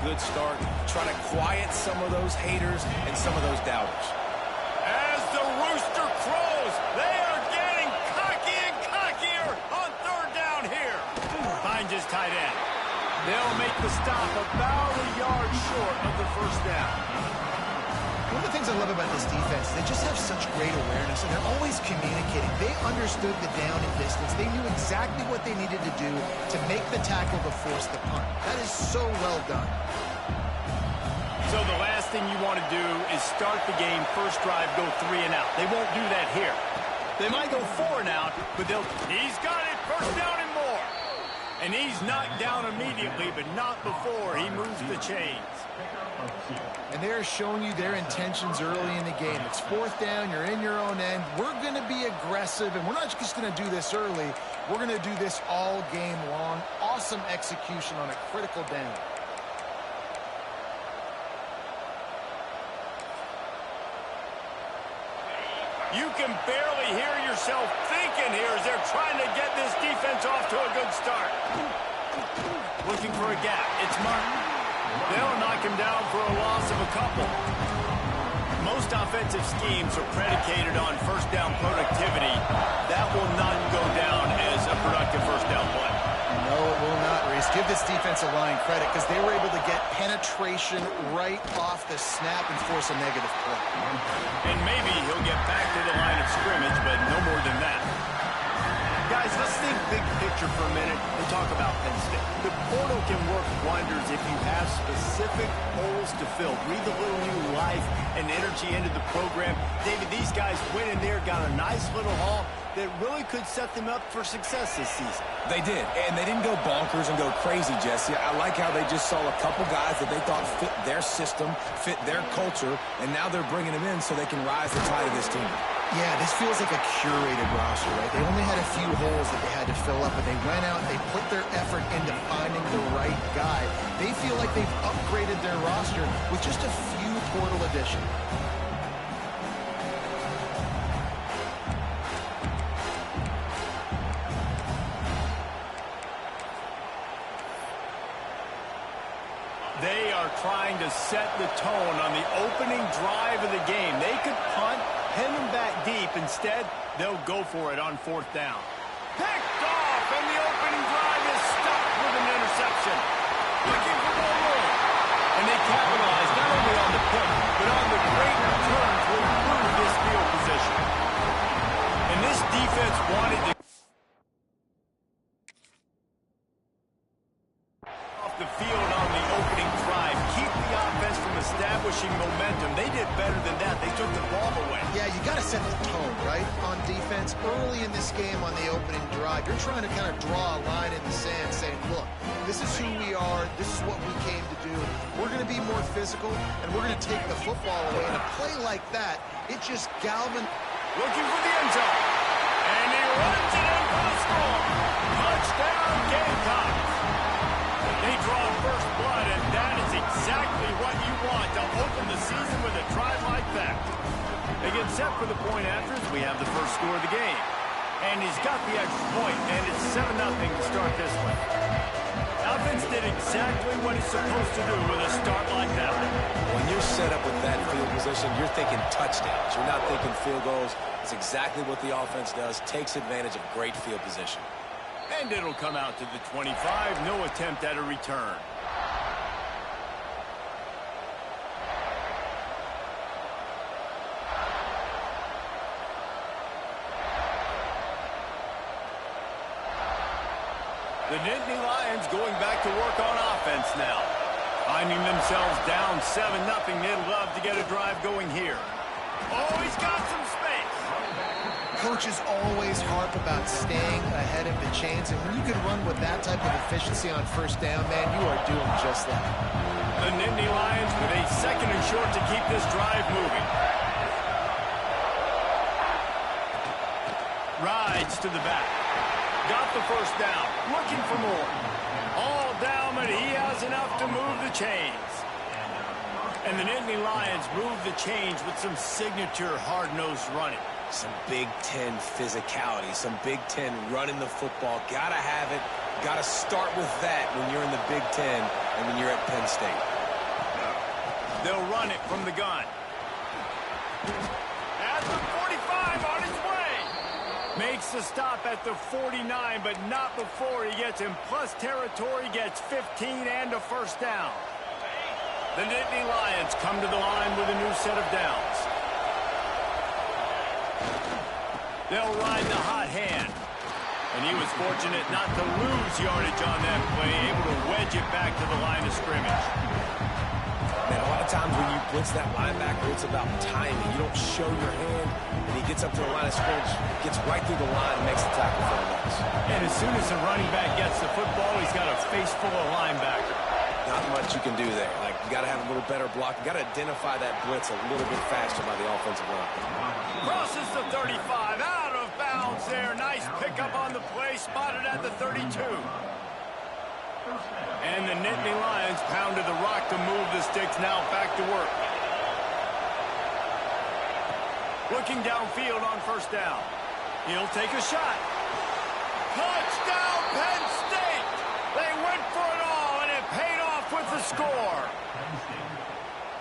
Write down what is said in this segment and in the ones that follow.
good start, try to quiet some of those haters and some of those doubters. As the rooster crows, they are getting cocky and cockier on third down here. Finds his tight end. They'll make the stop about a yard short of the first down. One of the things I love about this defense, they just have such great awareness, and they're always communicating. They understood the down and distance. They knew exactly what they needed to do to make the tackle to force the punt. That is so well done. So the last thing you want to do is start the game, first drive, go 3 and out. They won't do that here. They might go 4 and out, but he's got it, first down and more. And he's knocked down immediately, but not before he moves the chains. And they're showing you their intentions early in the game. It's 4th down, you're in your own end. We're going to be aggressive, and we're not just going to do this early. We're going to do this all game long. Awesome execution on a critical down. You can barely hear yourself thinking here as they're trying to get this defense off to a good start. Looking for a gap. It's Martin. They'll knock him down for a loss of a couple. Most offensive schemes are predicated on first down productivity. That will not go down as a productive first down play. No, it will not, Reese. Give this defensive line credit because they were able to get penetration right off the snap and force a negative play. And maybe he'll get back to the line of scrimmage, but no more than that. Guys, let's think big picture for a minute and talk about Penn State. The portal can work wonders if you have specific holes to fill. Breathe a little new life and energy into the program. David, these guys went in there, got a nice little haul that really could set them up for success this season. They did, and they didn't go bonkers and go crazy, Jesse. I like how they just saw a couple guys that they thought fit their system, fit their culture, and now they're bringing them in so they can rise the tide of this team. Yeah, this feels like a curated roster, right? They only had a few holes that they had to fill up, but they went out, they put their effort into finding the right guy. They feel like they've upgraded their roster with just a few portal additions. They are trying to set the tone on the opening drive of the game. They could punt, pin them back deep. Instead, they'll go for it on 4th down. Picked off, and the opening drive is stopped with an interception. Looking for more room. And they capitalize not only on the pick, but on the great return to improve this field position. And this defense wanted to off the field on the opening drive. Keep the offense from establishing momentum. They did better than that. They took the ball away. Yeah, you got to set the tone, right, on defense. Early in this game on the opening drive, you're trying to kind of draw a line in the sand saying, look, this is who we are. This is what we came to do. We're going to be more physical, and we're going to take the football away. And a play like that, it just galvanizes. Looking for the end zone. And he runs it in for the score. Touchdown, Gamecocks. They draw first blood, and that is exactly what you want to open the season with a drive like that. They get set for the point after as we have the first score of the game. And he's got the extra point, and it's 7-0 to start this one. Offense did exactly what it's supposed to do with a start like that. When you're set up with that field position, you're thinking touchdowns. You're not thinking field goals. It's exactly what the offense does, takes advantage of great field position. And it'll come out to the 25. No attempt at a return. The Nittany Lions going back to work on offense now. Finding themselves down 7-0. They'd love to get a drive going here. Oh, he's got some space. Coaches always harp about staying ahead of the chains, and when you can run with that type of efficiency on first down, man, you are doing just that. The Nittany Lions with a 2nd and short to keep this drive moving. Rides to the back. Got the first down. Looking for more. All down, but he has enough to move the chains. And the Nittany Lions move the chains with some signature hard-nosed running. Some Big Ten physicality, some Big Ten running the football. Gotta have it. Gotta start with that when you're in the Big Ten and when you're at Penn State. They'll run it from the gun. At the 45, on his way. Makes the stop at the 49, but not before he gets in plus territory, gets 15 and a first down. The Nittany Lions come to the line with a new set of downs. They'll ride the hot hand. And he was fortunate not to lose yardage on that play, able to wedge it back to the line of scrimmage. Man, a lot of times when you blitz that linebacker, it's about timing. You don't show your hand, and he gets up to the line of scrimmage, gets right through the line, and makes the tackle for the loss. And as soon as the running back gets the football, he's got a face full of linebacker. Not much you can do there. Like, you got to have a little better block. You got to identify that blitz a little bit faster by the offensive line. Crosses the 35, out of bounds there. Nice pickup on the play, spotted at the 32. And the Nittany Lions pounded the rock to move the sticks, now back to work. Looking downfield on first down. He'll take a shot. Touchdown, Penn State! They went for it all, and it paid off with the score.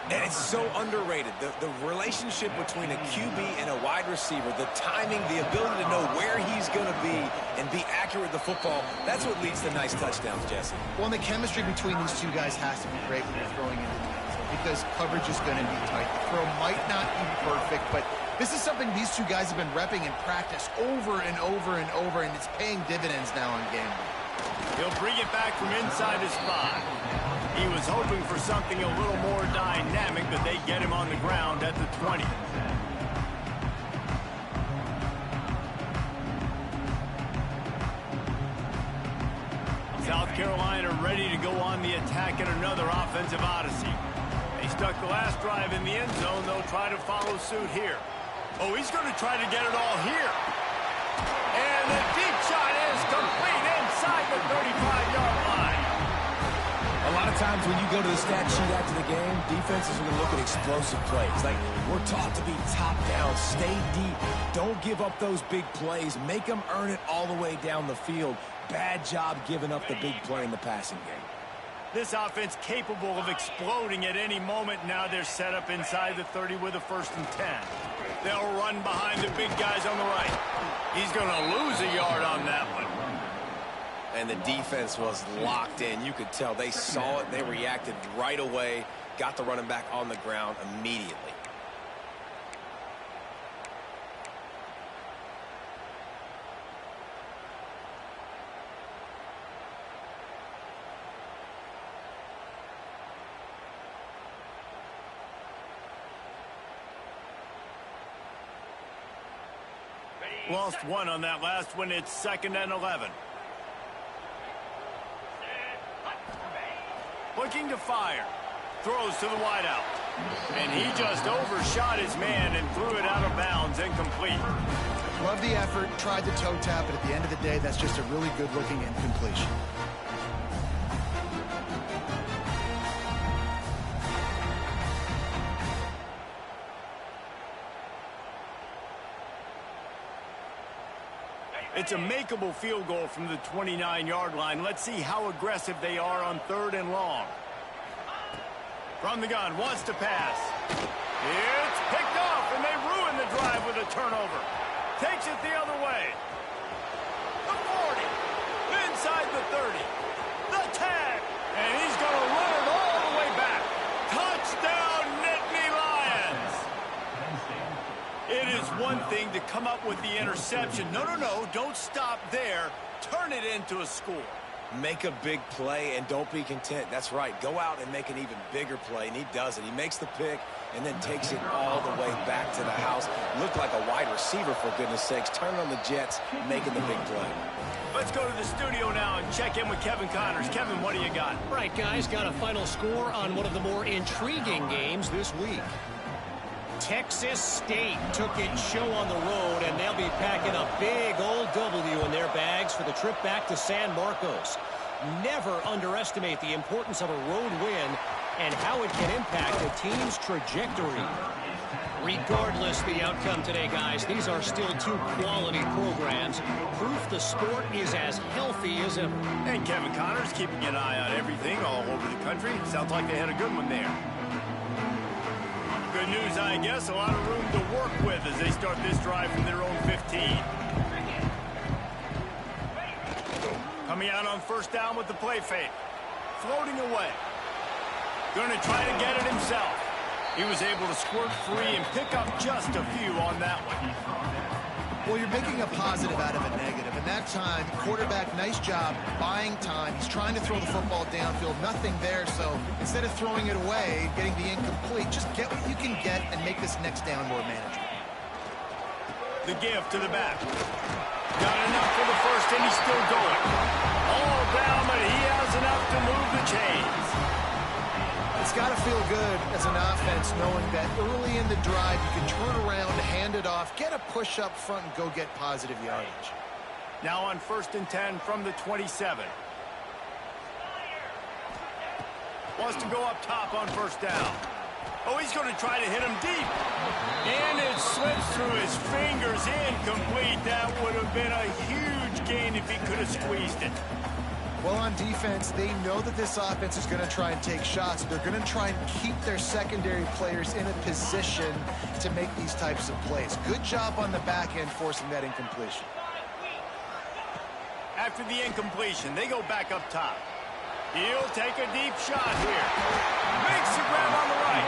And it's so underrated. The relationship between a QB and a wide receiver, the timing, the ability to know where he's going to be and be accurate with the football, that's what leads to nice touchdowns, Jesse. Well, and the chemistry between these two guys has to be great when you're throwing into the end zone because coverage is going to be tight. The throw might not be perfect, but this is something these two guys have been repping in practice over and over and over, and it's paying dividends now on game day. He'll bring it back from inside his spot. He was hoping for something a little more dynamic, but they get him on the ground at the 20. South Carolina ready to go on the attack in another offensive odyssey. They stuck the last drive in the end zone. They'll try to follow suit here. Oh, he's going to try to get it all here. And the deep shot is complete inside the 35-yard line. A lot of times when you go to the stat sheet after the game, defenses are going to look at explosive plays. Like, we're taught to be top down, stay deep, don't give up those big plays, make them earn it all the way down the field. Bad job giving up the big play in the passing game. This offense capable of exploding at any moment. Now they're set up inside the 30 with a 1st and 10. They'll run behind the big guys on the right. He's going to lose a yard on that one. And the defense was locked in. You could tell they saw it. They reacted right away. Got the running back on the ground immediately. Lost one on that last one. It's 2nd and 11. Looking to fire. Throws to the wideout. And he just overshot his man and threw it out of bounds, incomplete. Love the effort, tried the toe tap, but at the end of the day, that's just a really good-looking incompletion. It's a makeable field goal from the 29-yard line. Let's see how aggressive they are on 3rd and long. From the gun, wants to pass. It's picked off, and they ruin the drive with a turnover. Takes it the other way. The 40. Inside the 30. The 10. And he's going to run it all the way back. Touchdown, Nittany Lions. It is one thing to come up with the interception. No, don't stop there. Turn it into a score. Make a big play and don't be content. That's right. Go out and make an even bigger play, and he does it. He makes the pick and then takes it all the way back to the house. Looked like a wide receiver, for goodness sakes. Turn on the Jets, making the big play. Let's go to the studio now and check in with Kevin Connors. Kevin, what do you got? Right, guys, got a final score on one of the more intriguing games this week. Texas State took its show on the road, and they'll be packing a big old W in their bags for the trip back to San Marcos. Never underestimate the importance of a road win and how it can impact a team's trajectory. Regardless the outcome today, guys, these are still two quality programs. Proof the sport is as healthy as ever. And Kevin Connors keeping an eye on everything all over the country. Sounds like they had a good one there. Good news, I guess. A lot of room to work with as they start this drive from their own 15. Coming out on first down with the play fake. Floating away. Going to try to get it himself. He was able to squirt free and pick up just a few on that one. Well, you're making a positive out of a negative. And that time, quarterback, nice job buying time. He's trying to throw the football downfield. Nothing there. So instead of throwing it away, getting the incomplete, just get what you can get and make this next down more manageable. The give to the back. Got enough for the first, and he's still going. All down, but he has enough to move the chains. It's got to feel good as an offense knowing that early in the drive you can turn around, hand it off, get a push up front, and go get positive yardage. Now on 1st and 10 from the 27. Wants to go up top on first down. Oh, he's going to try to hit him deep. And it slips through his fingers, incomplete. That would have been a huge gain if he could have squeezed it. Well, on defense, they know that this offense is going to try and take shots. They're going to try and keep their secondary players in a position to make these types of plays. Good job on the back end forcing that incompletion. After the incompletion, they go back up top. He'll take a deep shot here. Makes the grab on the right.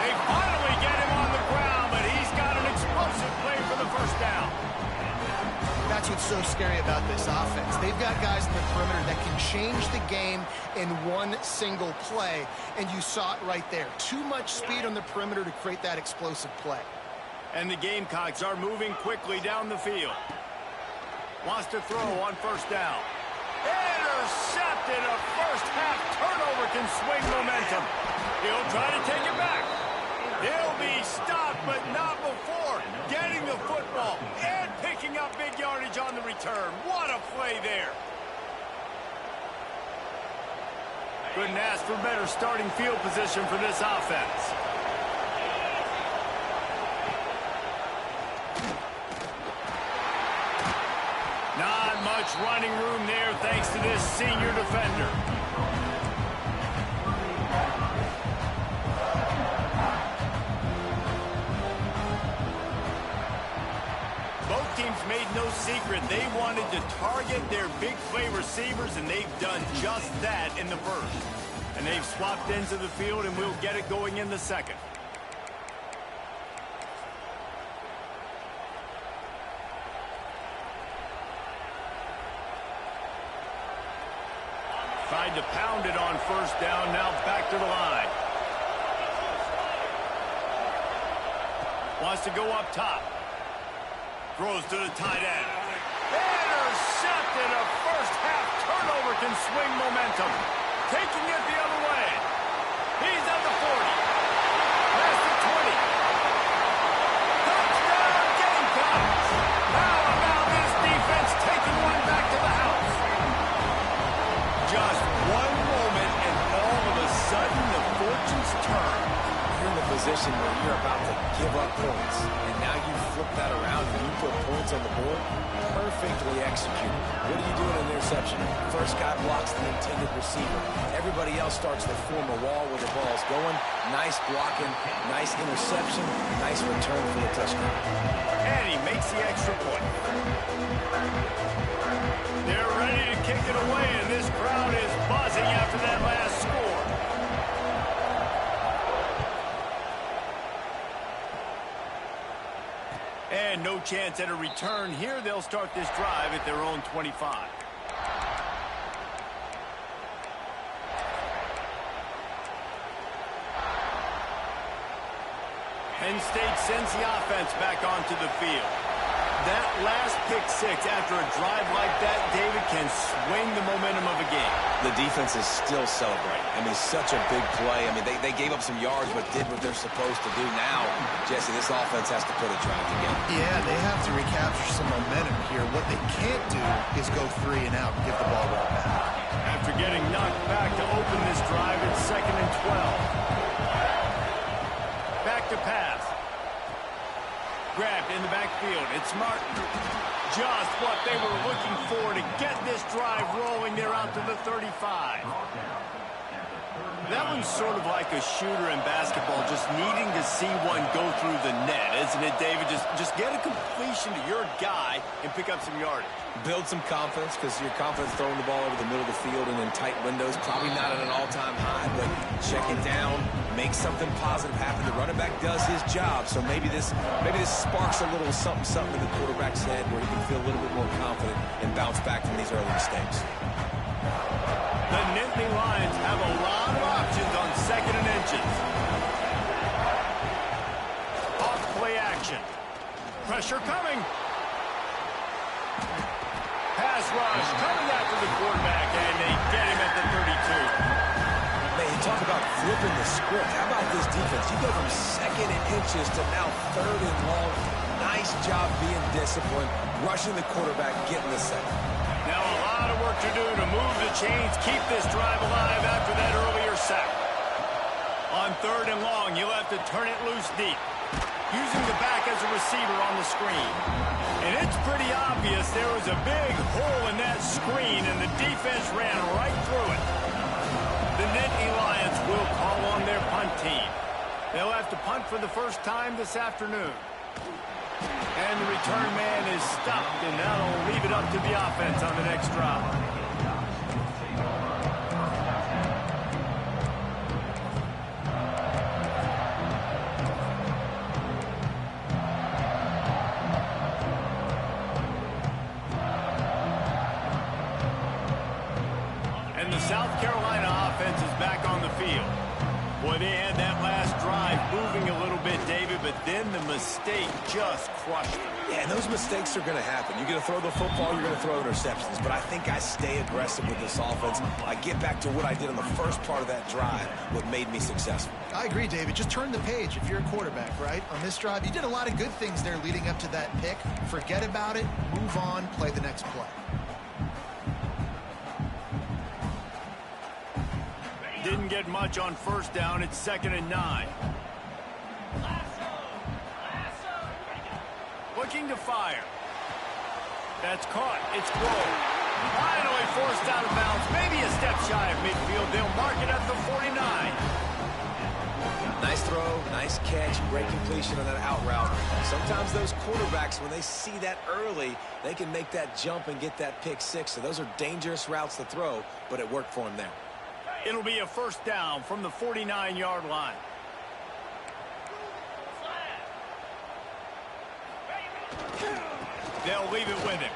They finally get him on the ground, but he's got an explosive play for the first down. That's what's so scary about this offense. They've got guys in the perimeter that can change the game in one single play, and you saw it right there. Too much speed on the perimeter to create that explosive play. And the Gamecocks are moving quickly down the field. Wants to throw on first down. Intercepted. A first-half turnover can swing momentum. He'll try to take it back. He'll be stopped, but not before getting the football and picking up big yardage on the return. What a play there. Couldn't ask for better starting field position for this offense. Not much running room there thanks to this senior defender. Both teams made no secret they wanted to target their big play receivers, and they've done just that in the first. And they've swapped ends of the field, and we'll get it going in the second. Tried to pound it on first down, now back to the line. Wants to go up top. Throws to the tight end. Intercepted. A first-half turnover can swing momentum. Taking it the other way. He's at the 40. Past the 20. Touchdown, Gamecocks. How about this defense taking one back to the house? Just one moment, and all of a sudden, the fortunes turn. You're in a position where you're about to give up points, and now you flip that around and you put points on the board. Perfectly executed. What do you do in an interception? First guy blocks the intended receiver. Everybody else starts to form a wall where the ball's going. Nice blocking, nice interception, nice return for the touchdown. And he makes the extra point. They're ready to kick it away, and this crowd is buzzing after that last score. And no chance at a return here. They'll start this drive at their own 25. Penn State sends the offense back onto the field. That last pick six after a drive like that, David, can swing the momentum of a game. The defense is still celebrating. I mean, such a big play. I mean, they gave up some yards but did what they're supposed to do. Now, Jesse, this offense has to put a drive together. Yeah, they have to recapture some momentum here. What they can't do is go 3 and out and give the ball right back. After getting knocked back to open this drive, it's 2nd and 12. Back to pass. Grabbed in the backfield. It's Martin. Just what they were looking for to get this drive rolling. They're out to the 35. That one's sort of like a shooter in basketball, just needing to see one go through the net, isn't it, David? Just get a completion to your guy and pick up some yardage. Build some confidence, because your confidence throwing the ball over the middle of the field and in tight windows, probably not at an all-time high, but check it down, make something positive happen. The running back does his job, so maybe this sparks a little something in the quarterback's head where he can feel a little bit more confident and bounce back from these early mistakes. The Nittany Lions have a lot of options on 2nd and inches. Off play action. Pressure coming. Pass rush coming after the quarterback, and they get him at the 32. Man, you talk about flipping the script. How about this defense? You go from 2nd and inches to now 3rd and long. Nice job being disciplined, rushing the quarterback, getting the sack. Now a lot of work to do to move the chains, keep this drive alive after that earlier sack. On 3rd and long, you'll have to turn it loose deep, using the back as a receiver on the screen. And it's pretty obvious there was a big hole in that screen, and the defense ran right through it. The Nittany Lions will call on their punt team. They'll have to punt for the first time this afternoon. And the return man is stopped, and that'll leave it up to the offense on the next drive. And the South Carolina offense is back on the field. Boy, they had that last drive moving a little bit, David, but then the mistake just crushed them. Yeah, and those mistakes are going to happen. You're going to throw the football, you're going to throw interceptions. But I think I stay aggressive with this offense. I get back to what I did on the first part of that drive, what made me successful. I agree, David. Just turn the page if you're a quarterback, right? On this drive, you did a lot of good things there leading up to that pick. Forget about it, move on, play the next play. Didn't get much on 1st down. It's 2nd and 9. Looking to fire. That's caught. It's Grove. Finally forced out of bounds. Maybe a step shy of midfield. They'll mark it at the 49. Nice throw, nice catch, great completion on that out route. Sometimes those quarterbacks, when they see that early, they can make that jump and get that pick 6. So those are dangerous routes to throw, but it worked for him there. It'll be a 1st down from the 49-yard line. They'll leave it with him.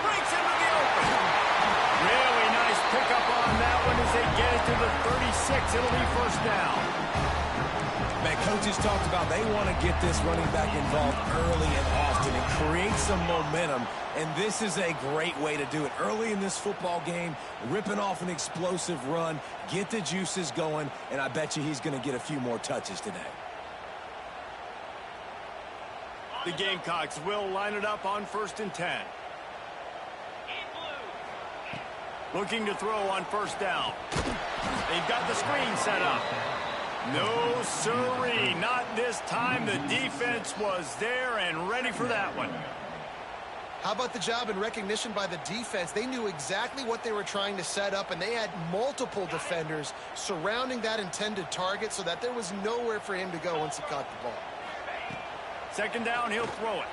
Breaks into the open. Really nice pickup on that one as they get it to the 36. It'll be 1st down. Man, coaches talked about they want to get this running back involved early and often and create some momentum, and this is a great way to do it. Early in this football game, ripping off an explosive run, get the juices going, and I bet you he's going to get a few more touches today. The Gamecocks will line it up on 1st and 10. Looking to throw on 1st down. They've got the screen set up. No, sirree, not this time. The defense was there and ready for that one. How about the job and recognition by the defense? They knew exactly what they were trying to set up, and they had multiple defenders surrounding that intended target so that there was nowhere for him to go once he caught the ball. 2nd down, he'll throw it.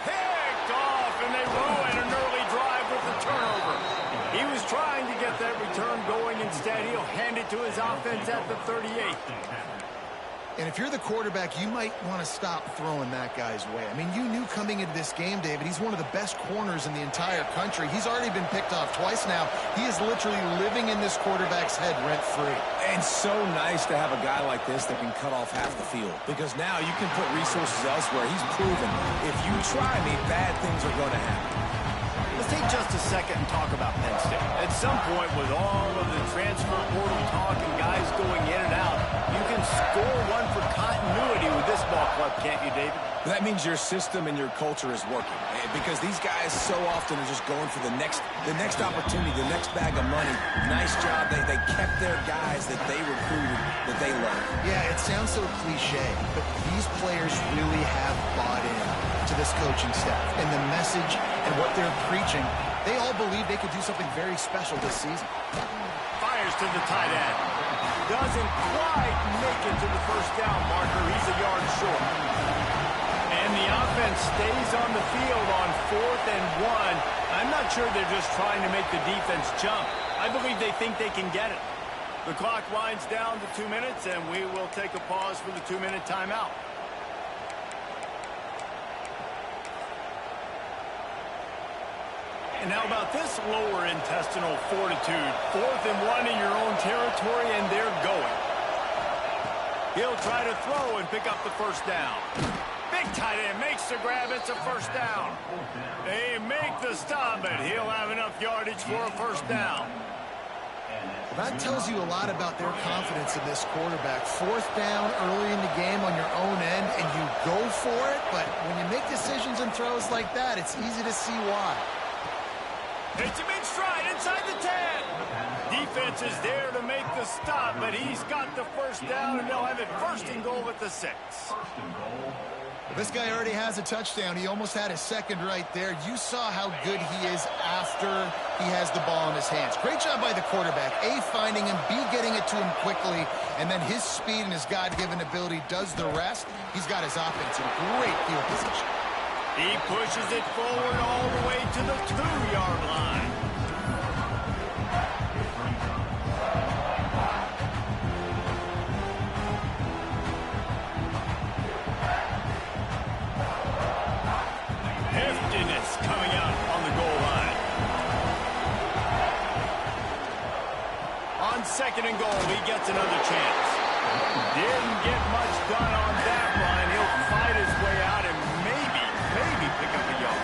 Picked off, and they ruin an early drive with the turnover. He was trying to get that return going. Instead, he'll hand it to his offense at the 38. And if you're the quarterback, you might want to stop throwing that guy's way. I mean, you knew coming into this game, David, he's one of the best corners in the entire country. He's already been picked off twice now. He is literally living in this quarterback's head rent-free. And so nice to have a guy like this that can cut off half the field, because now you can put resources elsewhere. He's proven if you try me, bad things are going to happen. Let's take just a second and talk about Penn State. At some point, with all of the transfer portal talk and guys going in and out, you can score one for continuity with this ball club, can't you, David? That means your system and your culture is working, because these guys so often are just going for the next opportunity, the next bag of money. Nice job. They kept their guys that they recruited, that they loved. Yeah, it sounds so cliche, but these players really have bought in to this coaching staff and the message and what they're preaching. They all believe they could do something very special this season. Fires fires to the tight end. Doesn't quite make it to the first down marker. He's a yard short. And the offense stays on the field on 4th and 1. I'm not sure they're just trying to make the defense jump. I believe they think they can get it. The clock winds down to 2 minutes, and we will take a pause for the 2-minute timeout. And how about this lower intestinal fortitude? 4th and 1 in your own territory, and they're going. He'll try to throw and pick up the first down. Big tight end makes the grab. It's a first down. They make the stop, but he'll have enough yardage for a first down. That tells you a lot about their confidence in this quarterback. 4th down early in the game on your own end, and you go for it, but when you make decisions and throws like that, it's easy to see why. It's a big stride inside the 10. Defense is there to make the stop, but he's got the first down, and they'll have it 1st and goal at the 6. This guy already has a touchdown. He almost had his second right there. You saw how good he is after he has the ball in his hands. Great job by the quarterback. A, finding him, B, getting it to him quickly, and then his speed and his God-given ability does the rest. He's got his offense in great field position. He pushes it forward all the way to the 2-yard line. Heftiness coming out on the goal line. On 2nd and goal, he gets another chance. Didn't get much done on that line. He'll fight his way out and maybe pick up a yard.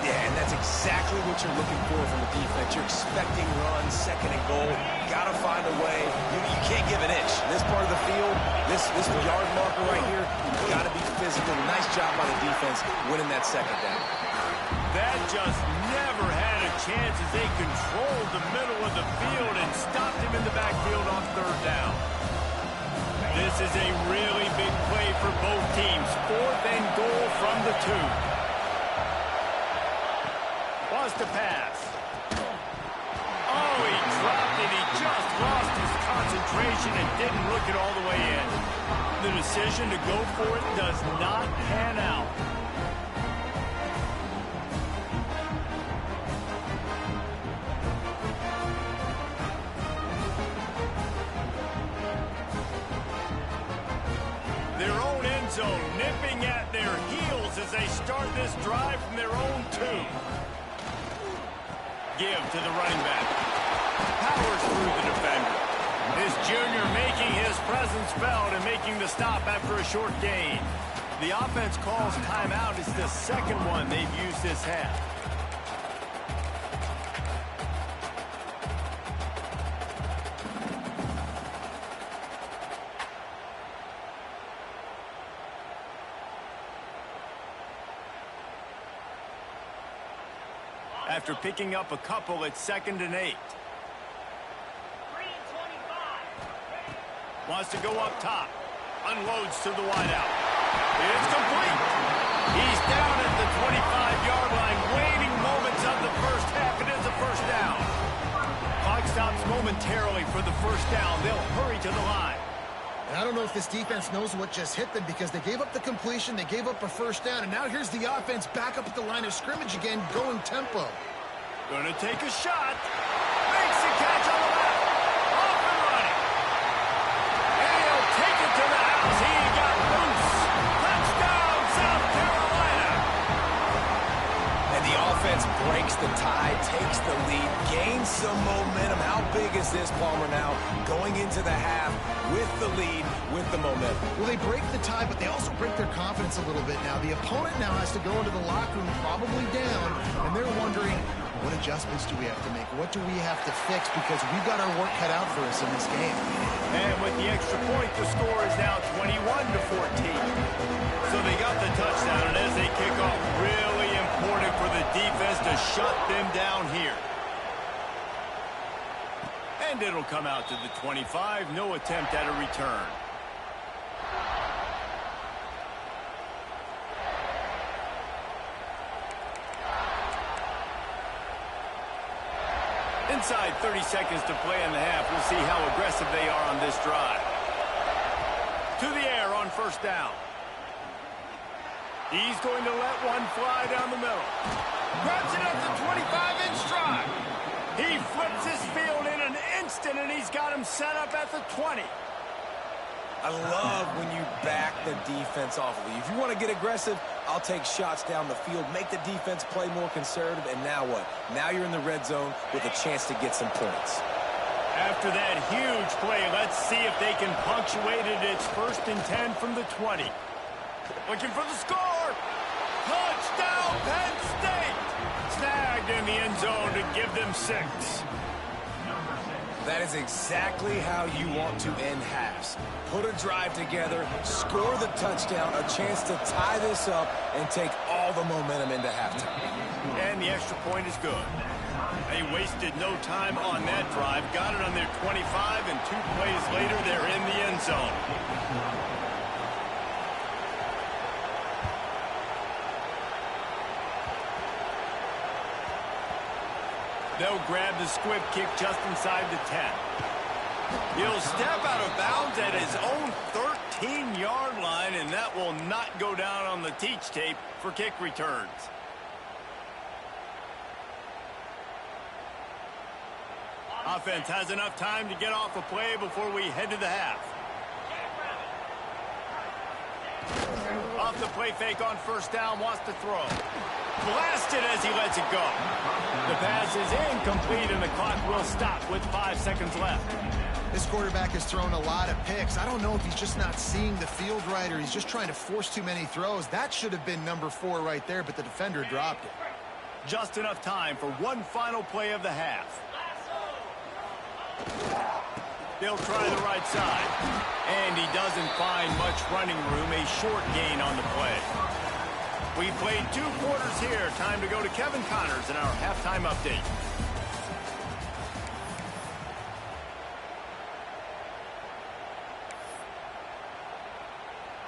Yeah, and that's exactly what you're looking for from the defense. You're expecting runs, 2nd and goal. Got to find a way. You can't give an inch. This part of the field, this yard marker right here, you've got to be physical. Nice job by the defense winning that 2nd down. That just never had a chance as they controlled the middle of the field and stopped him in the backfield on 3rd down. This is a really big play for both teams. 4th and goal from the 2. Wants to pass. Oh, he dropped it. He just lost his concentration and didn't look it all the way in. The decision to go for it does not pan out. Their own end zone nipping at their heels as they start this drive from their own 2. Give to the running back. Powers through the defender. This junior making his presence felt and making the stop after a short gain. The offense calls timeout. It's the 2nd one they've used this half. After picking up a couple at 2nd and 8. Wants to go up top. Unloads to the wideout. It's complete. He's down at the 25-yard line. Waiting moments of the first half. It is a first down. Clock stops momentarily for the first down. They'll hurry to the line. And I don't know if this defense knows what just hit them because they gave up the completion, they gave up a first down, and now here's the offense back up at the line of scrimmage again, going tempo. Gonna take a shot. Makes the catch on the left. Off and running. And he'll take it to the house. He got loose. Touchdown, South Carolina. And the offense breaks the tie, takes the lead, gains some momentum. How big is this, Palmer, now going into the half with the lead, with the momentum? Well, they break the tie, but they also break their confidence a little bit now. The opponent now has to go into the locker room probably down, and they're wondering, what adjustments do we have to make? What do we have to fix? Because we've got our work cut out for us in this game. And with the extra point, the score is now 21-14. So they got the touchdown, and as they kick off, really important for the defense to shut them down here. And it'll come out to the 25. No attempt at a return. Inside 30 seconds to play in the half. We'll see how aggressive they are on this drive. To the air on first down. He's going to let one fly down the middle. Grabs it at the 25-inch stride. He flips his field in an instant, and he's got him set up at the 20. I love when you back the defense off of you. If you want to get aggressive, I'll take shots down the field, make the defense play more conservative, and now what? Now you're in the red zone with a chance to get some points. After that huge play, let's see if they can punctuate it. It's 1st and 10 from the 20. Looking for the score. Touchdown, Penn State. Snagged in the end zone to give them 6. That is exactly how you want to end halves. Put a drive together, score the touchdown, a chance to tie this up, and take all the momentum into halftime. And the extra point is good. They wasted no time on that drive. Got it on their 25, and 2 plays later, they're in the end zone. They'll grab the squib kick just inside the 10. He'll step out of bounds at his own 13-yard line, and that will not go down on the teach tape for kick returns. Offense has enough time to get off a play before we head to the half. Off the play fake on first down, wants to throw. Blasted as he lets it go. The pass is incomplete, and the clock will stop with 5 seconds left. This quarterback has thrown a lot of picks. I don't know if he's just not seeing the field right or he's just trying to force too many throws. That should have been number 4 right there, but the defender dropped it. Just enough time for one final play of the half. They'll try the right side. And he doesn't find much running room. A short gain on the play. We played 2 quarters here. Time to go to Kevin Connors in our halftime update.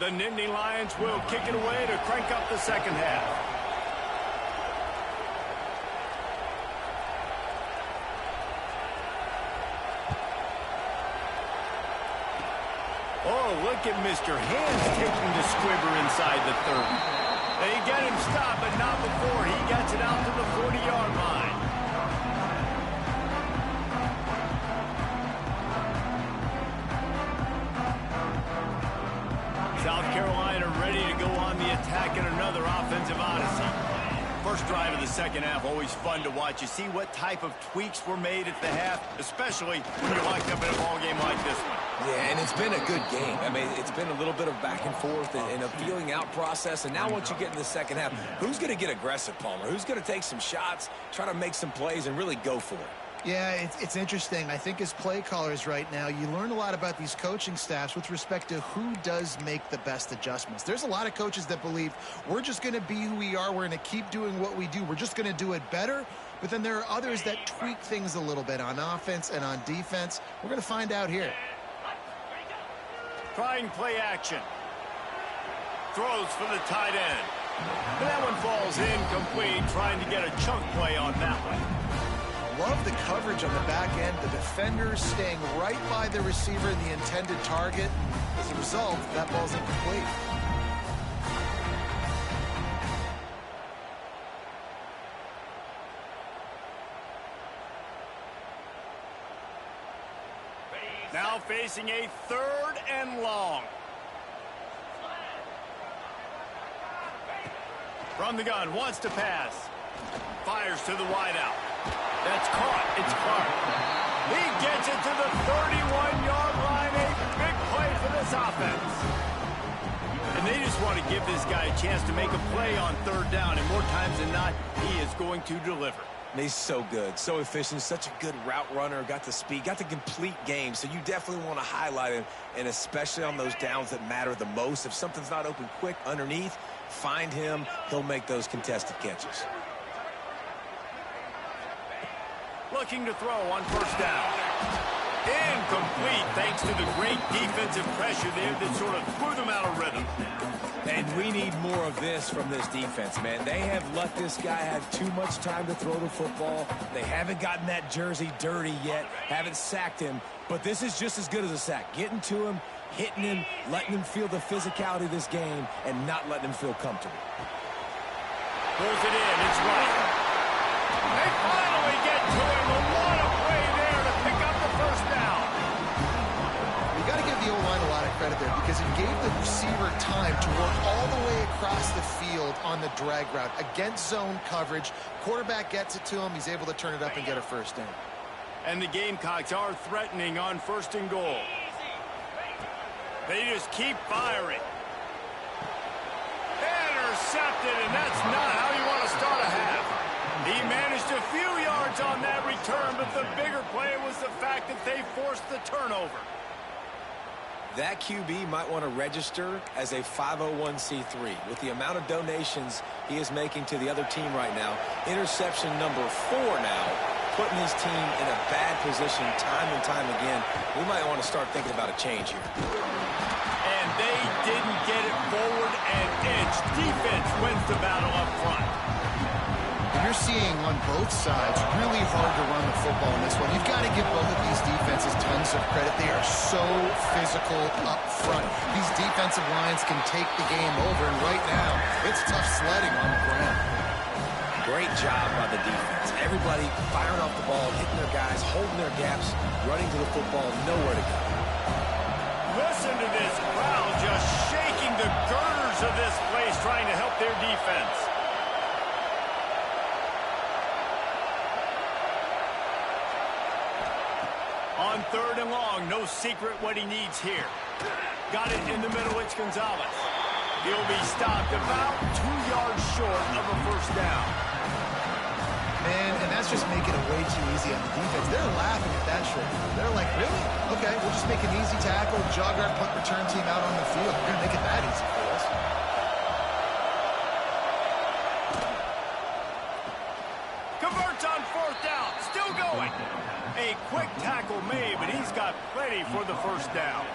The Nittany Lions will kick it away to crank up the second half. Oh, look at Mr. Hands taking the squibber inside the 30. They get him stopped, but not before he gets it out to the 40-yard line. South Carolina ready to go on the attack in another offensive odyssey. First drive of the second half, always fun to watch. You see what type of tweaks were made at the half, especially when you're locked up in a ball game like this one. Yeah, and it's been a good game. I mean, it's been a little bit of back and forth and a feeling out process. And now once you get in the second half, who's going to get aggressive, Palmer? Who's going to take some shots, try to make some plays, and really go for it? Yeah, it's interesting. I think as play callers right now, you learn a lot about these coaching staffs with respect to who does make the best adjustments. There's a lot of coaches that believe we're just going to be who we are. We're going to keep doing what we do. We're just going to do it better. But then there are others that tweak things a little bit on offense and on defense. We're going to find out here. Trying play action. Throws for the tight end. But that one falls incomplete, trying to get a chunk play on that one. Love the coverage on the back end. The defenders staying right by the receiver, the intended target. As a result, that ball's incomplete. Now facing a 3rd and long. From the gun, wants to pass. Fires to the wideout. That's caught. It's Clark. He gets it to the 31-yard line. A big play for this offense. And they just want to give this guy a chance to make a play on 3rd down. And more times than not, he is going to deliver. He's so good, so efficient, such a good route runner, got the speed, got the complete game. So you definitely want to highlight him, and especially on those downs that matter the most. If something's not open quick underneath, find him. He'll make those contested catches. Looking to throw on 1st down. Incomplete thanks to the great defensive pressure there that sort of threw them out of rhythm. And we need more of this from this defense, man. They have let this guy have too much time to throw the football. They haven't gotten that jersey dirty yet, haven't sacked him. But this is just as good as a sack. Getting to him, hitting him, letting him feel the physicality of this game, and not letting him feel comfortable. Pulls it in. It's right. They finally get to him. What a play there to pick up the first down. You got to give the O-line a lot of credit there because it gave the receiver time to work all the way across the field on the drag route against zone coverage. Quarterback gets it to him. He's able to turn it up and get a first down. And the Gamecocks are threatening on 1st and goal. They just keep firing. Intercepted, and that's not how you want to start a half. He managed a few yards on that return, but the bigger play was the fact that they forced the turnover. That QB might want to register as a 501c3. With the amount of donations he is making to the other team right now, interception number 4 now, putting his team in a bad position time and time again. We might want to start thinking about a change here. And they didn't get it forward an inch. Defense wins the battle up front. And you're seeing on both sides really hard to run the football in this one. You've got to give both of these defenses tons of credit. They are so physical up front. These defensive lines can take the game over, and right now, it's tough sledding on the ground. Great job by the defense. Everybody firing off the ball, hitting their guys, holding their gaps, running to the football, nowhere to go. Listen to this crowd just shaking the girders of this place, trying to help their defense. On 3rd and long, no secret what he needs here. Got it in the middle, it's Gonzalez. He'll be stopped about 2 yards short of a first down. Man, and that's just making it way too easy on the defense. They're laughing at that short. They're like, really? Okay, we'll just make an easy tackle, jog our punt return team out on the field. We're going to make it that easy for us. Converts on 4th down, still going. A quick tackle made, but he's got plenty for the first down.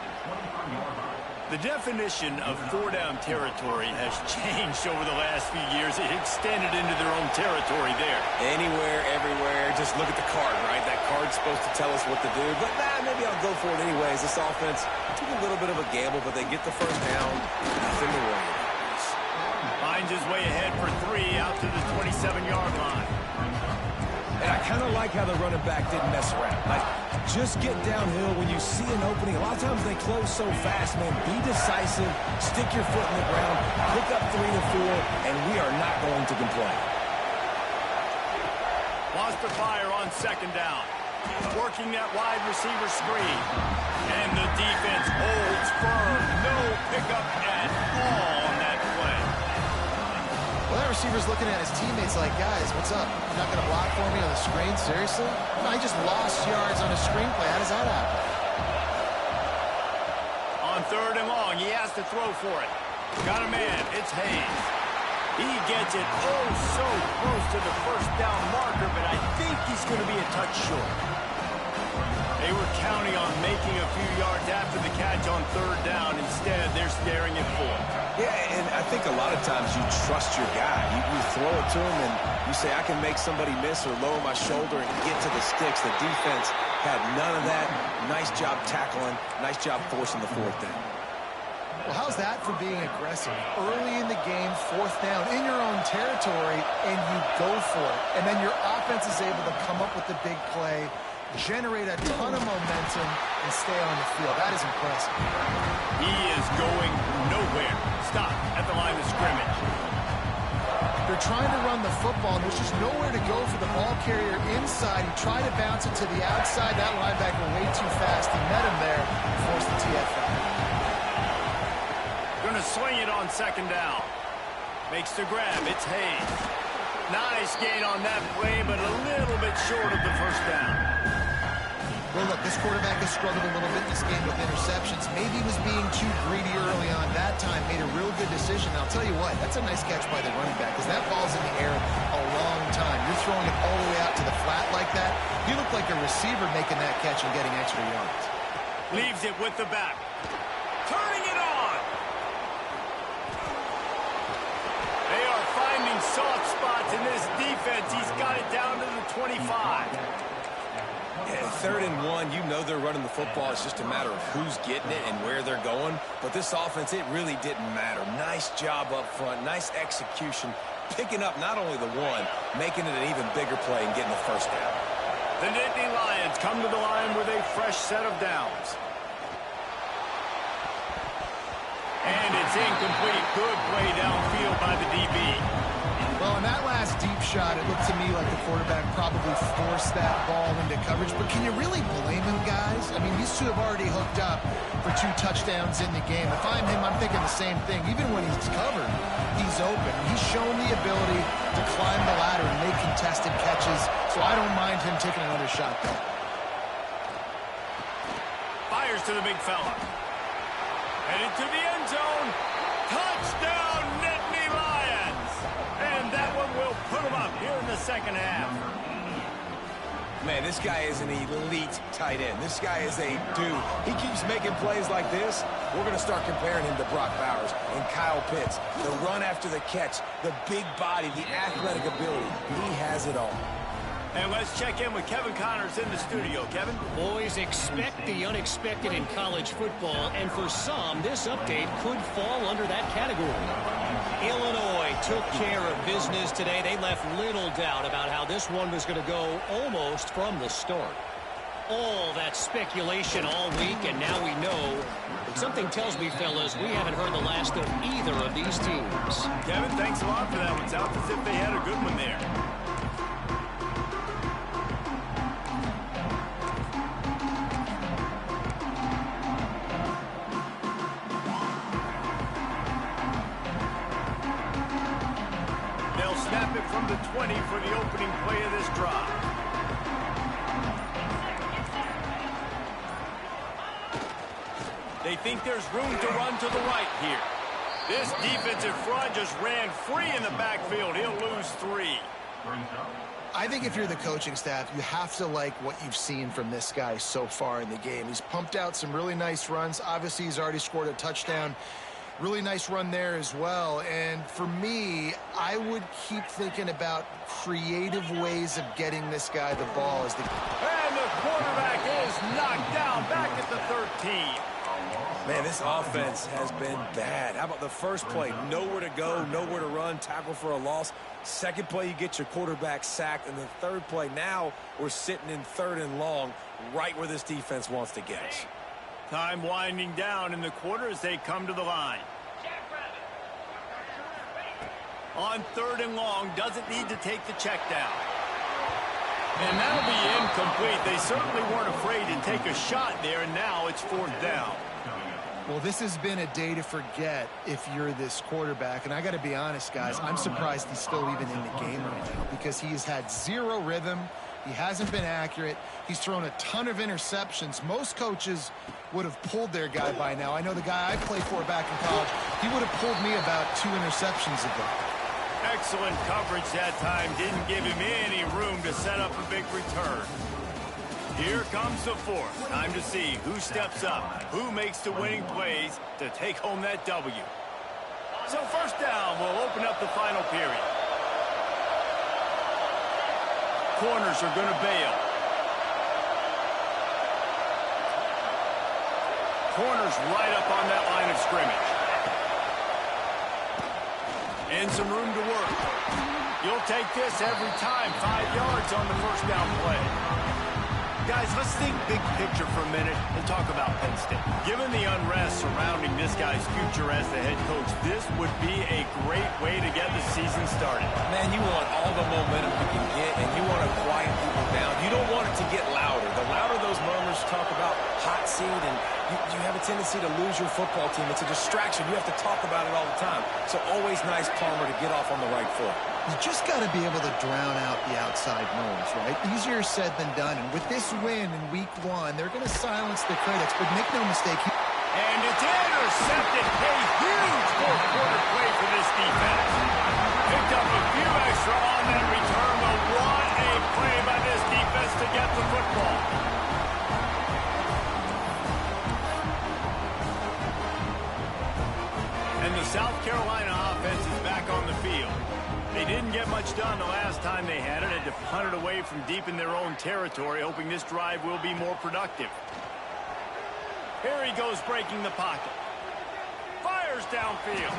The definition of 4-down territory has changed over the last few years. It extended into their own territory there. Anywhere, everywhere, just look at the card, right? That card's supposed to tell us what to do, but maybe I'll go for it anyways. This offense took a little bit of a gamble, but they get the first down. Nothing to worry about. Finds his way ahead for 3 out to the 27-yard line. And I kind of like how the running back didn't mess around. Like, just get downhill when you see an opening. A lot of times they close so fast, man. Be decisive, stick your foot in the ground, pick up 3 to 4, and we are not going to complain. Wants to fire on 2nd down. Working that wide receiver screen. And the defense holds firm. No pickup at all on that play. Well, that receiver's looking at his teammates like, guys, what's up? You're not going to block for me on the screen? Seriously? No, he just lost yards on a screenplay. How does that happen? On 3rd and long, he has to throw for it. Got a man. It's Hayes. He gets it oh so close to the first down marker, but I think he's going to be a touch short. They were counting on making a few yards after the catch on 3rd down. Instead, they're staring at 4. Yeah, and I think a lot of times you trust your guy. You throw it to him, and you say, I can make somebody miss or lower my shoulder and get to the sticks. The defense had none of that. Nice job tackling. Nice job forcing the 4th down. Well, how's that for being aggressive? Early in the game, 4th down, in your own territory, and you go for it. And then your offense is able to come up with the big play, generate a ton of momentum, and stay on the field. That is impressive. He is going nowhere. Stop at the line of scrimmage. They're trying to run the football, and there's just nowhere to go for the ball carrier inside. He tried to bounce it to the outside. That linebacker way too fast. He met him there and forced the TFL. Going to swing it on 2nd down. Makes the grab. It's Hayes. Nice gain on that play, but a little bit short of the first down. Well, look, this quarterback has struggled a little bit in this game with interceptions. Maybe he was being too greedy early on. That time made a real good decision. I'll tell you what, that's a nice catch by the running back because that ball's in the air a long time. You're throwing it all the way out to the flat like that. You look like a receiver making that catch and getting extra yards. Leaves it with the back. Turning it on. They are finding soft spots in this defense. He's got it down to the 25. Yeah, 3rd and 1, you know they're running the football. It's just a matter of who's getting it and where they're going. But this offense, it really didn't matter. Nice job up front, nice execution, picking up not only the one, making it an even bigger play and getting the first down. The Nittany Lions come to the line with a fresh set of downs. And it's incomplete. Good play downfield by the DB. Well, in that last deep shot, it looked to me like the quarterback probably forced that ball into coverage. But can you really blame him, guys? I mean, these two have already hooked up for 2 touchdowns in the game. If I'm him, I'm thinking the same thing. Even when he's covered, he's open. He's shown the ability to climb the ladder and make contested catches. So I don't mind him taking another shot there. Fires to the big fella. Headed to the end zone. Touchdown, Nittany Lions! And that one will put them up here in the second half. Man, this guy is an elite tight end. This guy is a dude. He keeps making plays like this. We're going to start comparing him to Brock Bowers and Kyle Pitts. The run after the catch, the big body, the athletic ability. He has it all. And let's check in with Kevin Connors in the studio. Kevin? Boys, expect the unexpected in college football, and for some, this update could fall under that category. Illinois took care of business today. They left little doubt about how this one was going to go almost from the start. All that speculation all week, and now we know. Something tells me, fellas, we haven't heard the last of either of these teams. Kevin, thanks a lot for that one. Sounds as if they had a good one there. Snap it from the 20 for the opening play of this drive. They think there's room to run to the right here. This defensive front just ran free in the backfield. He'll lose 3. I think if you're the coaching staff, you have to like what you've seen from this guy so far in the game. He's pumped out some really nice runs. Obviously, he's already scored a touchdown. Really nice run there as well. And for me, I would keep thinking about creative ways of getting this guy the ball. And the quarterback is knocked down back at the 13. Man, this offense has been bad. How about the first play? Nowhere to go, nowhere to run, tackle for a loss. Second play, you get your quarterback sacked. And the third play, now we're sitting in 3rd and long, right where this defense wants to get us. Time winding down in the quarter as they come to the line. On 3rd and long, doesn't need to take the check down. And that'll be incomplete. They certainly weren't afraid to take a shot there, and now it's 4th down. Well, this has been a day to forget if you're this quarterback. And I got to be honest, guys, I'm surprised he's still even in the game right now because he has had 0 rhythm. He hasn't been accurate. He's thrown a ton of interceptions. Most coaches would have pulled their guy by now. I know the guy I played for back in college, he would have pulled me about 2 interceptions ago. Excellent coverage that time. Didn't give him any room to set up a big return. Here comes the 4th. Time to see who steps up, who makes the winning plays to take home that W. So 1st down will open up the final period. Corners are going to bail. Corners right up on that line of scrimmage. And some room to work. You'll take this every time. 5 yards on the 1st down play. Guys, let's think big picture for a minute and talk about Penn State. Given the unrest surrounding this guy's future as the head coach, this would be a great way to get the season started. Man, you want all the momentum you can get, and you want to quiet people down. You don't want it to get louder. The louder those murmurs talk about hot seat, and you have a tendency to lose your football team. It's a distraction. You have to talk about it all the time. So always nice, Palmer, to get off on the right foot. You just got to be able to drown out the outside noise, right? Easier said than done. And with this win in week 1, they're going to silence the critics. But make no mistake. And it's intercepted. A huge 4th quarter play for this defense. Picked up a few extra on that return, but what a play by this defense to get the football. And the South Carolina offense is back on the field. They didn't get much done the last time they had it. Had to punt it away from deep in their own territory, hoping this drive will be more productive. Here he goes, breaking the pocket. Fires downfield.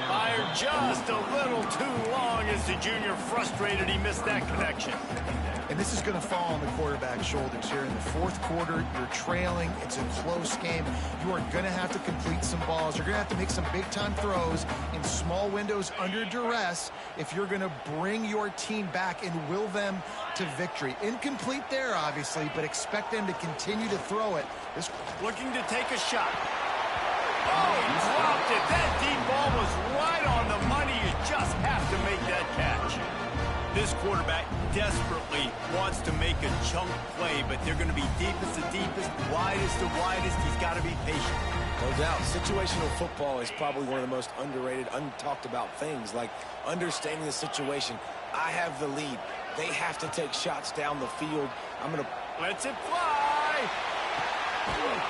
Fired just a little too long as the junior frustrated he missed that connection. And this is going to fall on the quarterback's shoulders here in the fourth quarter. You're trailing. It's a close game. You are going to have to complete some balls. You're going to have to make some big-time throws in small windows under duress if you're going to bring your team back and will them to victory. Incomplete there, obviously, but expect them to continue to throw it. Looking to take a shot. Oh, he dropped it. That deep ball was right on the money. You just have to make that catch. This quarterback desperately wants to make a chunk play, but they're going to be deepest to deepest, widest to widest. He's got to be patient. No doubt. Situational football is probably one of the most underrated, untalked about things, like understanding the situation. I have the lead. They have to take shots down the field. I'm going to... Lets it fly.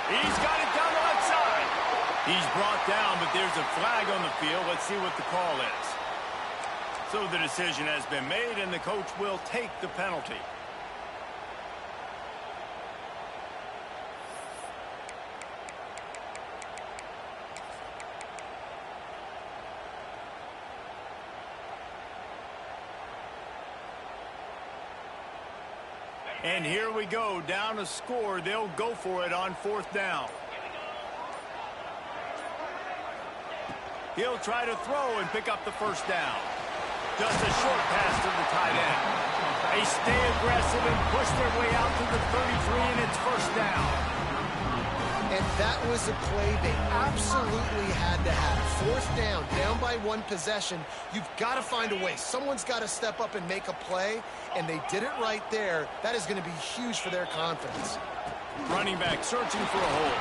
He's got it down the left side. He's brought down, but there's a flag on the field. Let's see what the call is. So the decision has been made, and the coach will take the penalty. And here we go, down a score. They'll go for it on fourth down. He'll try to throw and pick up the first down. Just a short pass to the tight end. They stay aggressive and push their way out to the 33, and it's first down. And that was a play they absolutely had to have. Fourth down, down by one possession. You've got to find a way. Someone's got to step up and make a play, and they did it right there. That is going to be huge for their confidence. Running back searching for a hole.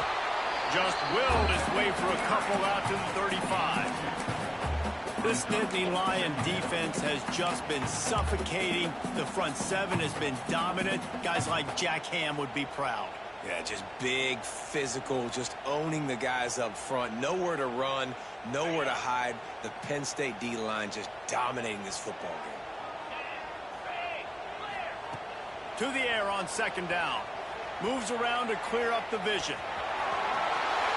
Just willed his way for a couple out to the 35. This Nittany Lion defense has just been suffocating. The front seven has been dominant. Guys like Jack Ham would be proud. Yeah, just big, physical, just owning the guys up front. Nowhere to run, nowhere to hide. The Penn State D-line just dominating this football game. To the air on second down. Moves around to clear up the vision.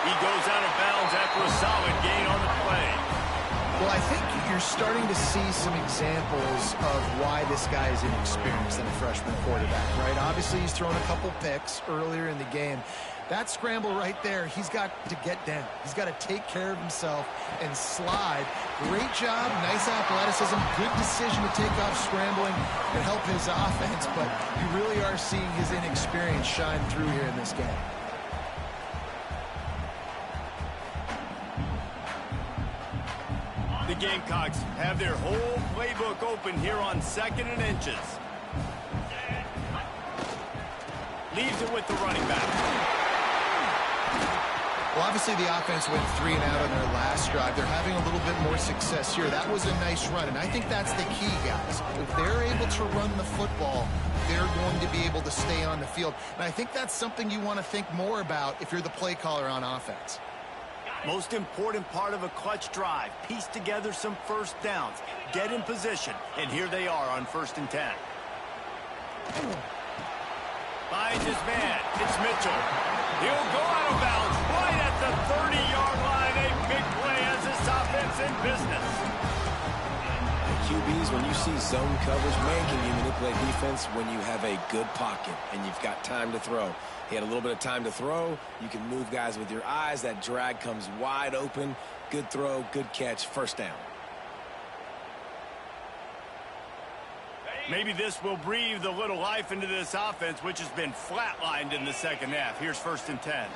He goes out of bounds after a solid gain on the play. Well, I think you're starting to see some examples of why this guy is inexperienced than a freshman quarterback, right? Obviously, he's thrown a couple picks earlier in the game. That scramble right there, he's got to get down. He's got to take care of himself and slide. Great job, nice athleticism, good decision to take off scrambling and help his offense, but you really are seeing his inexperience shine through here in this game. The Gamecocks have their whole playbook open here on 2nd and inches. Leaves it with the running back. Well, obviously the offense went 3 and out on their last drive. They're having a little bit more success here. That was a nice run, and I think that's the key, guys. If they're able to run the football, they're going to be able to stay on the field. And I think that's something you want to think more about if you're the play caller on offense. Most important part of a clutch drive. Piece together some first downs. Get in position. And here they are on 1st and 10. Finds his man. It's Mitchell. He'll go out of bounds right at the 30-yard line. A big play as this offense in business. QBs, when you see zone coverage, man, can you manipulate defense when you have a good pocket and you've got time to throw. He had a little bit of time to throw. You can move guys with your eyes. That drag comes wide open. Good throw, good catch, first down. Maybe this will breathe a little life into this offense, which has been flatlined in the second half. Here's 1st and 10.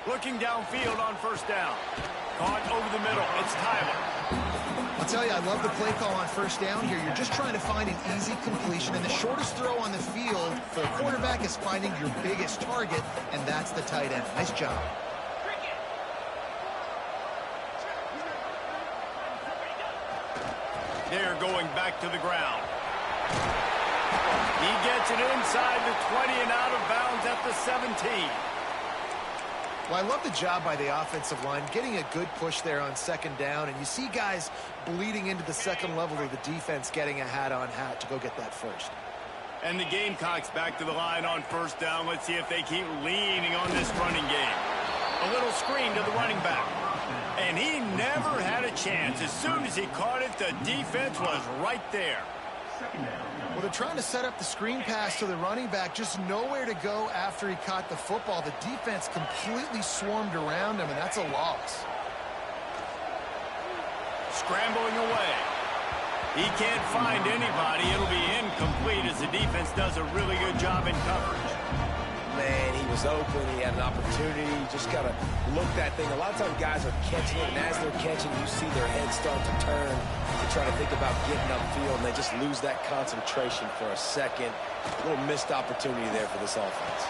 Looking downfield on first down. Caught over the middle. It's Tyler. I'll tell you, I love the play call on first down here. You're just trying to find an easy completion, and the shortest throw on the field for a quarterback is finding your biggest target, and that's the tight end. Nice job. They're going back to the ground. He gets it inside the 20 and out of bounds at the 17. Well, I love the job by the offensive line, getting a good push there on second down, and you see guys bleeding into the second level of the defense, getting a hat-on-hat to go get that first. And the Gamecocks back to the line on first down. Let's see if they keep leaning on this running game. A little screen to the running back. And he never had a chance. As soon as he caught it, the defense was right there. Well, they're trying to set up the screen pass to the running back, just nowhere to go after he caught the football. The defense completely swarmed around him, and that's a loss. Scrambling away. He can't find anybody. It'll be incomplete as the defense does a really good job in coverage. Man, he was open. He had an opportunity. You just got to look that thing. A lot of times guys are catching it, and as they're catching, you see their heads start to turn to try to think about getting upfield, and they just lose that concentration for a second. A little missed opportunity there for this offense.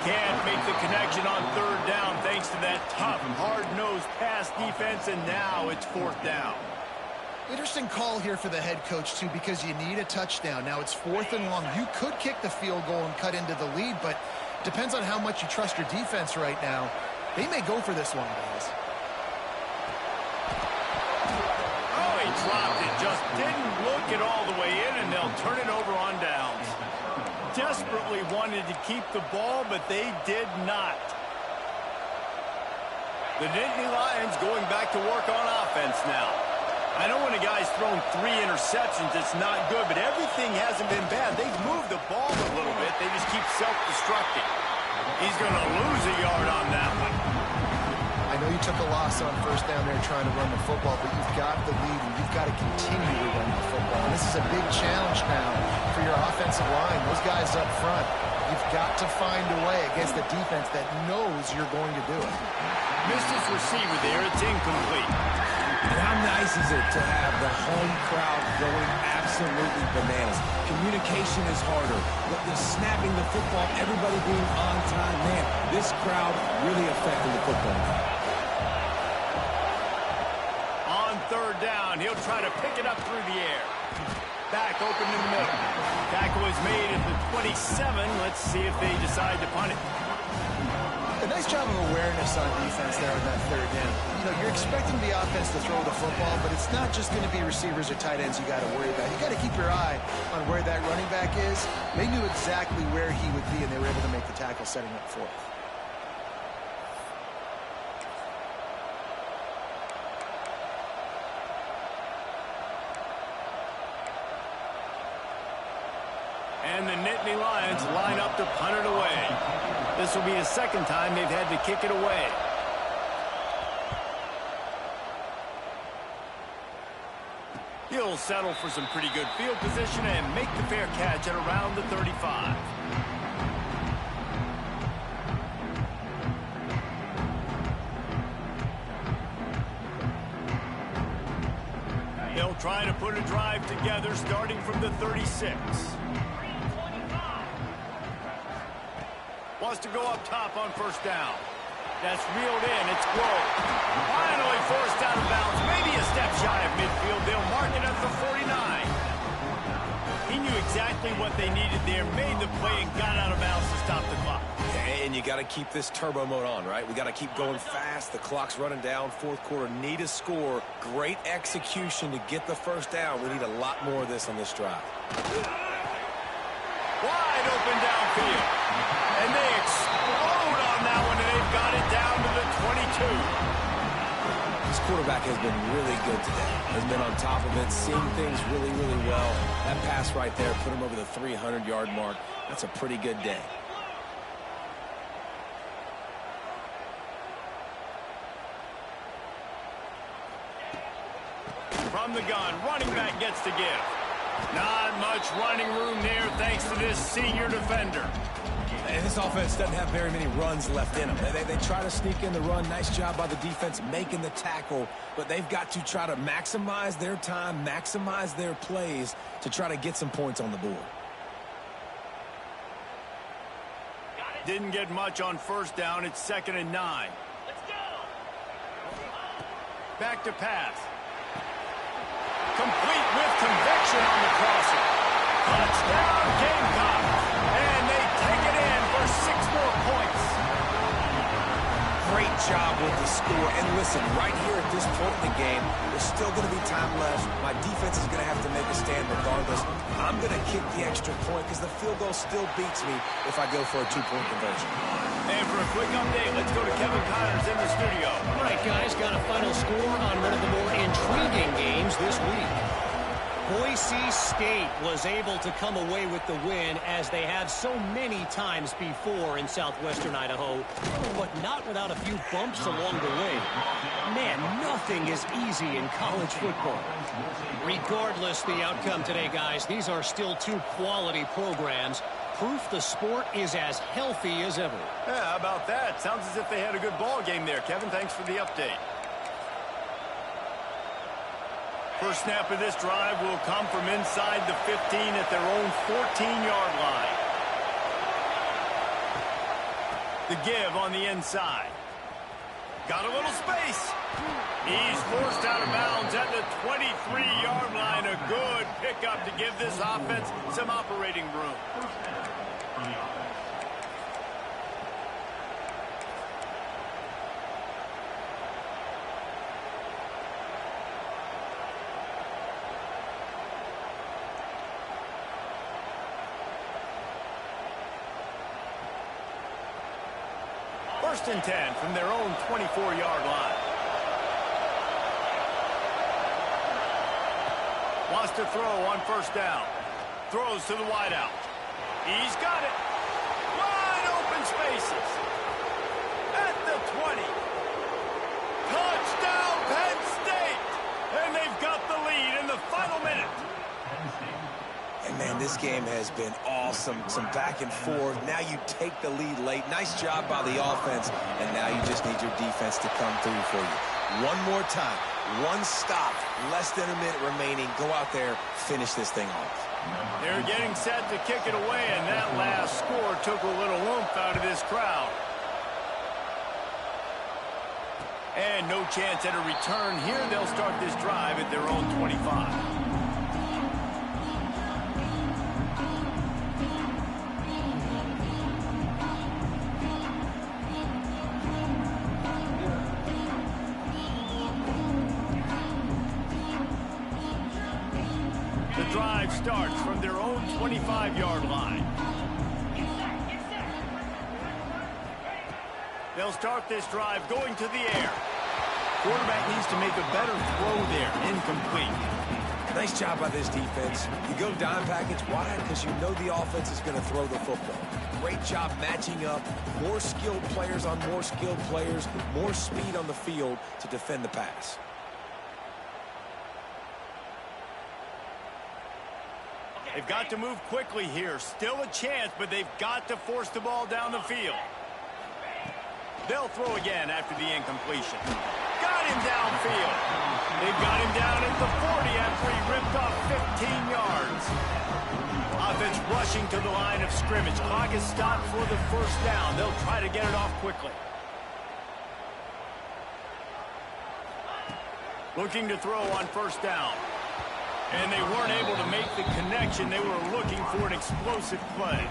Can't make the connection on third down thanks to that tough, hard-nosed pass defense, and now it's fourth down. Interesting call here for the head coach, too, because you need a touchdown. Now it's 4th and long. You could kick the field goal and cut into the lead, but depends on how much you trust your defense right now. They may go for this one, guys. Oh, he dropped it. Just didn't look it all the way in, and they'll turn it over on downs. Desperately wanted to keep the ball, but they did not. The Nittany Lions going back to work on offense now. I know when a guy's thrown 3 interceptions, it's not good, but everything hasn't been bad. They've moved the ball a little bit. They just keep self-destructing. He's going to lose a yard on that one. I know you took a loss on first down there trying to run the football, but you've got the lead, and you've got to continue to run the football. And this is a big challenge now for your offensive line. Those guys up front, you've got to find a way against the defense that knows you're going to do it. Missed his receiver there. It's incomplete. And how nice is it to have the home crowd going absolutely bananas? Communication is harder. The snapping the football, everybody being on time. Man, this crowd really affecting the football. On third down, he'll try to pick it up through the air. Back open in the middle. Tackle is made at the 27. Let's see if they decide to punt it. A nice job of awareness on defense there on that third down. You know, you're expecting the offense to throw the football, but it's not just going to be receivers or tight ends you got to worry about. You got to keep your eye on where that running back is. They knew exactly where he would be, and they were able to make the tackle setting up for it. And the Nittany Lions line up to punt it away. This will be his second time they've had to kick it away. He'll settle for some pretty good field position and make the fair catch at around the 35. They'll try to put a drive together starting from the 36. Wants to go up top on first down. That's reeled in. It's Grove. Finally forced out of bounds. Maybe a step shy of midfield. They'll mark it at the 49. He knew exactly what they needed there, made the play, and got out of bounds to stop the clock. And you got to keep this turbo mode on, right? We got to keep going fast. The clock's running down. Fourth quarter, need a score. Great execution to get the first down. We need a lot more of this on this drive. Wide open downfield. And they explode on that one, and they've got it down to the 22. This quarterback has been really good today. Has been on top of it, seeing things really, really well. That pass right there put him over the 300-yard mark. That's a pretty good day. From the gun, running back gets to give. Not much running room there thanks to this senior defender. And this offense doesn't have very many runs left in them. They try to sneak in the run. Nice job by the defense making the tackle. But they've got to try to maximize their time, maximize their plays to try to get some points on the board. Didn't get much on first down. It's 2nd and 9. Let's go. Back to pass. complete with conviction on the crosser. Touchdown, Gamecocks. And they take it in for 6 more points. Great job with the score. And listen, right here at this point in the game, there's still going to be time left. My defense is going to have to make a stand regardless. I'm going to kick the extra point because the field goal still beats me if I go for a 2-point conversion. And for a quick update, let's go to Kevin Connors in the studio. All right, guys, got a final score on one of the more intriguing games this week. Boise State was able to come away with the win, as they have so many times before in southwestern Idaho, but not without a few bumps along the way. Man, nothing is easy in college football. Regardless the outcome today, guys, these are still 2 quality programs. Proof the sport is as healthy as ever. Yeah, how about that? Sounds as if they had a good ball game there. Kevin, thanks for the update. First snap of this drive will come from inside the 15 at their own 14-yard line. The give on the inside. Got a little space. He's forced out of bounds at the 23-yard line. A good pickup to give this offense some operating room. First and 10 from their own 24-yard line. Wants to throw on first down. Throws to the wideout. He's got it. Wide open spaces. At the 20. Touchdown, Penn State! And they've got the lead in the final minute. And, man, this game has been awesome. Some back and forth. Now you take the lead late. Nice job by the offense. And now you just need your defense to come through for you. One more time. One stop. Less than a minute remaining. Go out there. Finish this thing off. They're getting set to kick it away, and that last score took a little oomph out of this crowd. And no chance at a return here. They'll start this drive at their own 25. Drive starts from their own 25-yard line. They'll start this drive going to the air. Quarterback needs to make a better throw there. Incomplete. Nice job by this defense. You go dime package. Why? Because you know the offense is going to throw the football. Great job matching up. More skilled players on more skilled players. More speed on the field to defend the pass. They've got to move quickly here. Still a chance, but they've got to force the ball down the field. They'll throw again after the incompletion. Got him downfield. They've got him down at the 40 after he ripped off 15 yards. Offense rushing to the line of scrimmage. Clock is stopped for the first down. They'll try to get it off quickly. Looking to throw on first down. And they weren't able to make the connection. They were looking for an explosive play.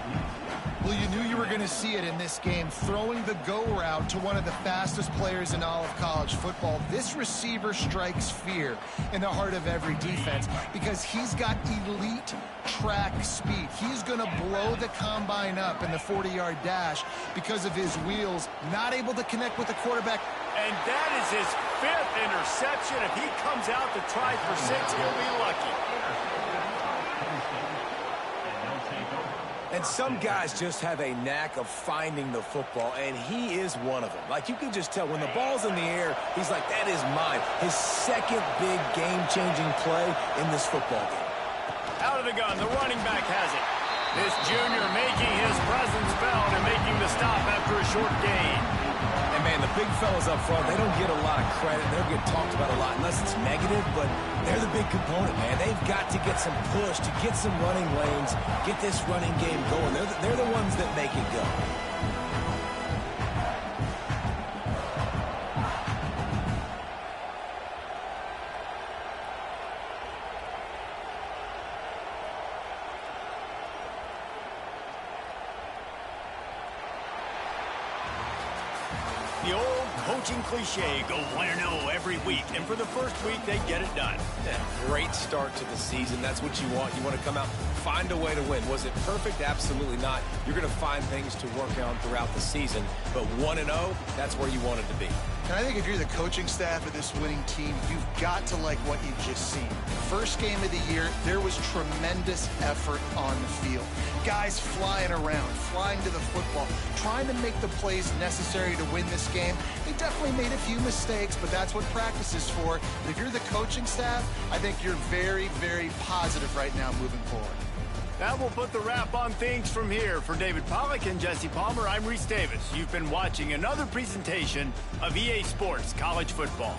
Well, you knew you were going to see it in this game, throwing the go route to one of the fastest players in all of college football. This receiver strikes fear in the heart of every defense because he's got elite track speed. He's going to blow the combine up in the 40-yard dash because of his wheels, not able to connect with the quarterback. And that is his 5th interception. If he comes out to try for 6, he'll be lucky. And some guys just have a knack of finding the football, and he is one of them. Like, you can just tell when the ball's in the air, he's like, that is mine. His second big game-changing play in this football game. Out of the gun, the running back has it. This junior making his presence felt and making the stop after a short gain. And, man, the big fellas up front, they don't get a lot of credit. They don't get talked about a lot unless it's negative, but they're the big component, man. They've got to get some push, to get some running lanes, get this running game going. They're the ones that make it go. The old coaching cliche, go 1-0 every week. And for the first week, they get it done. Yeah, great start to the season. That's what you want. You want to come out, find a way to win. Was it perfect? Absolutely not. You're going to find things to work on throughout the season. But 1-0, that's where you want it to be. And I think if you're the coaching staff of this winning team, you've got to like what you've just seen. First game of the year, there was tremendous effort on the field. Guys flying around, flying to the football, trying to make the plays necessary to win this game. They definitely made a few mistakes, but that's what practice is for. And if you're the coaching staff, I think you're very, very positive right now moving forward. That will put the wrap on things from here. For David Pollack and Jesse Palmer, I'm Reese Davis. You've been watching another presentation of EA Sports College Football.